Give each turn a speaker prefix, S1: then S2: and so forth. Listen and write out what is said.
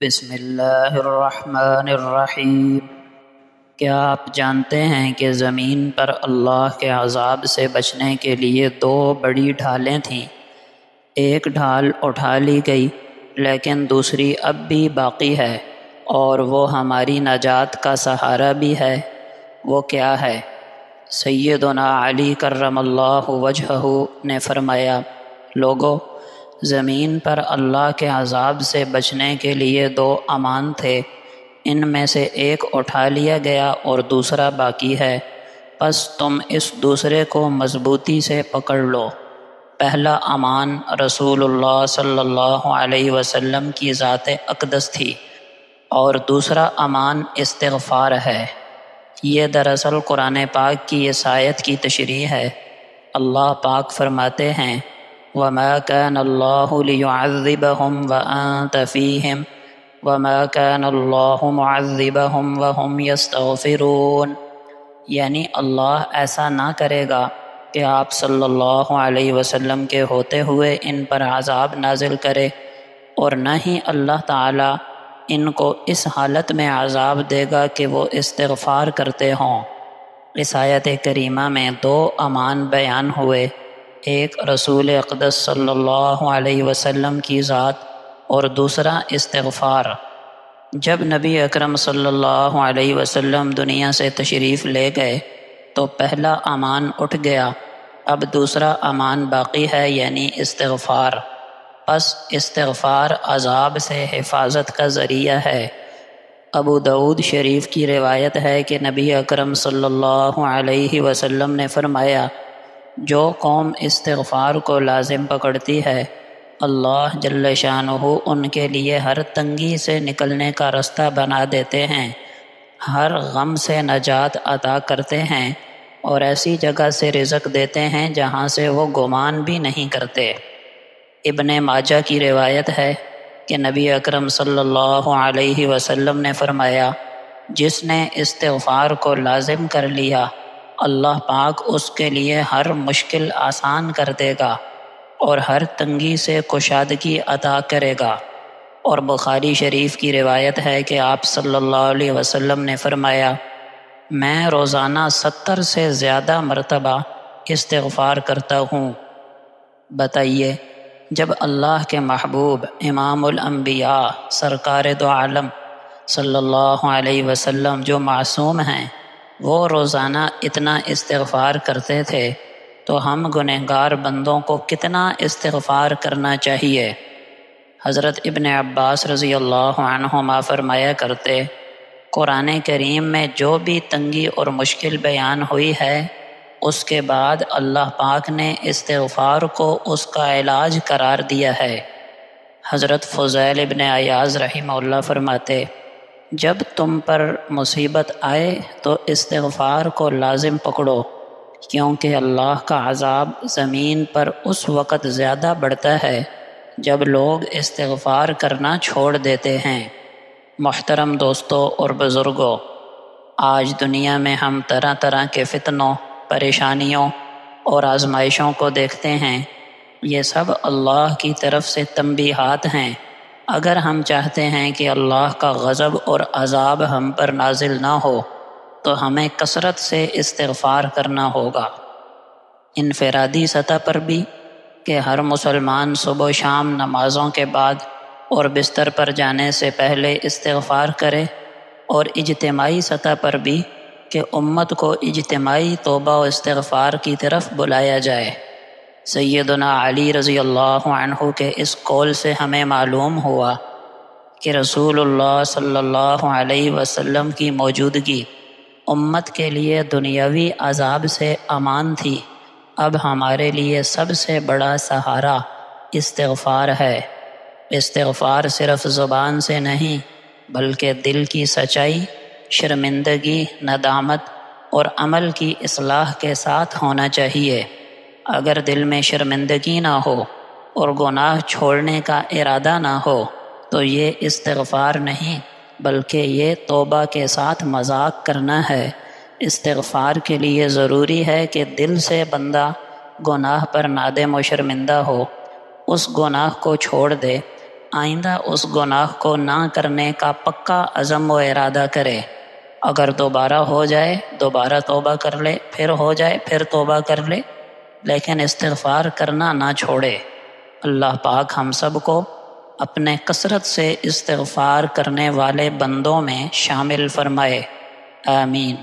S1: بسم اللہ الرحمن الرحیم۔ کیا آپ جانتے ہیں کہ زمین پر اللہ کے عذاب سے بچنے کے لیے دو بڑی ڈھالیں تھیں؟ ایک ڈھال اٹھا لی گئی لیکن دوسری اب بھی باقی ہے، اور وہ ہماری نجات کا سہارا بھی ہے۔ وہ کیا ہے؟ سیدنا علی کرم اللہ وجہہ نے فرمایا، لوگو، زمین پر اللہ کے عذاب سے بچنے کے لیے دو امان تھے، ان میں سے ایک اٹھا لیا گیا اور دوسرا باقی ہے، پس تم اس دوسرے کو مضبوطی سے پکڑ لو۔ پہلا امان رسول اللہ صلی اللہ علیہ وسلم کی ذات اقدس تھی، اور دوسرا امان استغفار ہے۔ یہ دراصل قرآن پاک کی اس آیت کی تشریح ہے۔ اللہ پاک فرماتے ہیں، وَمَا كَانَ اللَّهُ لِيُعَذِّبَهُمْ وَأَنْتَ فِيهِمْ وَمَا كَانَ اللَّهُ مُعَذِّبَهُمْ وَهُمْ يَسْتَغْفِرُونَ، یعنی اللہ ایسا نہ کرے گا کہ آپ صلی اللہ علیہ وسلم کے ہوتے ہوئے ان پر عذاب نازل کرے، اور نہ ہی اللہ تعالیٰ ان کو اس حالت میں عذاب دے گا کہ وہ استغفار کرتے ہوں۔ اس آیت کریمہ میں دو امان بیان ہوئے، ایک رسول اقدس صلی اللہ علیہ وسلم کی ذات اور دوسرا استغفار۔ جب نبی اکرم صلی اللہ علیہ وسلم دنیا سے تشریف لے گئے تو پہلا امان اٹھ گیا، اب دوسرا امان باقی ہے، یعنی استغفار۔ پس استغفار عذاب سے حفاظت کا ذریعہ ہے۔ ابو داؤد شریف کی روایت ہے کہ نبی اکرم صلی اللہ علیہ وسلم نے فرمایا، جو قوم استغفار کو لازم پکڑتی ہے، اللہ جل شانہ ان کے لیے ہر تنگی سے نکلنے کا رستہ بنا دیتے ہیں، ہر غم سے نجات عطا کرتے ہیں، اور ایسی جگہ سے رزق دیتے ہیں جہاں سے وہ گمان بھی نہیں کرتے۔ ابن ماجہ کی روایت ہے کہ نبی اکرم صلی اللہ علیہ وسلم نے فرمایا، جس نے استغفار کو لازم کر لیا، اللہ پاک اس کے لیے ہر مشکل آسان کر دے گا اور ہر تنگی سے کشادگی عطا کرے گا۔ اور بخاری شریف کی روایت ہے کہ آپ صلی اللہ علیہ وسلم نے فرمایا، میں روزانہ 70 سے زیادہ مرتبہ استغفار کرتا ہوں۔ بتائیے، جب اللہ کے محبوب امام الانبیاء سرکار دو عالم صلی اللہ علیہ وسلم جو معصوم ہیں، وہ روزانہ اتنا استغفار کرتے تھے، تو ہم گنہگار بندوں کو کتنا استغفار کرنا چاہیے۔ حضرت ابن عباس رضی اللہ عنہما فرمایا کرتے، قرآن کریم میں جو بھی تنگی اور مشکل بیان ہوئی ہے، اس کے بعد اللہ پاک نے استغفار کو اس کا علاج قرار دیا ہے۔ حضرت فضیل ابن عیاض رحمہ اللہ فرماتے، جب تم پر مصیبت آئے تو استغفار کو لازم پکڑو، کیونکہ اللہ کا عذاب زمین پر اس وقت زیادہ بڑھتا ہے جب لوگ استغفار کرنا چھوڑ دیتے ہیں۔ محترم دوستوں اور بزرگوں، آج دنیا میں ہم طرح طرح کے فتنوں، پریشانیوں اور آزمائشوں کو دیکھتے ہیں۔ یہ سب اللہ کی طرف سے تنبیہات ہیں۔ اگر ہم چاہتے ہیں کہ اللہ کا غضب اور عذاب ہم پر نازل نہ ہو تو ہمیں کثرت سے استغفار کرنا ہوگا، انفرادی سطح پر بھی، کہ ہر مسلمان صبح و شام نمازوں کے بعد اور بستر پر جانے سے پہلے استغفار کرے، اور اجتماعی سطح پر بھی کہ امت کو اجتماعی توبہ و استغفار کی طرف بلایا جائے۔ سیدنا علی رضی اللہ عنہ کے اس قول سے ہمیں معلوم ہوا کہ رسول اللہ صلی اللہ علیہ وسلم کی موجودگی امت کے لیے دنیاوی عذاب سے امان تھی۔ اب ہمارے لیے سب سے بڑا سہارا استغفار ہے۔ استغفار صرف زبان سے نہیں بلکہ دل کی سچائی، شرمندگی، ندامت اور عمل کی اصلاح کے ساتھ ہونا چاہیے۔ اگر دل میں شرمندگی نہ ہو اور گناہ چھوڑنے کا ارادہ نہ ہو تو یہ استغفار نہیں بلکہ یہ توبہ کے ساتھ مذاق کرنا ہے۔ استغفار کے لیے ضروری ہے کہ دل سے بندہ گناہ پر نادم و شرمندہ ہو، اس گناہ کو چھوڑ دے آئندہ اس گناہ کو نہ کرنے کا پکا عزم و ارادہ کرے۔ اگر دوبارہ ہو جائے دوبارہ توبہ کر لے، پھر ہو جائے پھر توبہ کر لے، لیکن استغفار کرنا نہ چھوڑے۔ اللہ پاک ہم سب کو اپنے کثرت سے استغفار کرنے والے بندوں میں شامل فرمائے، آمین۔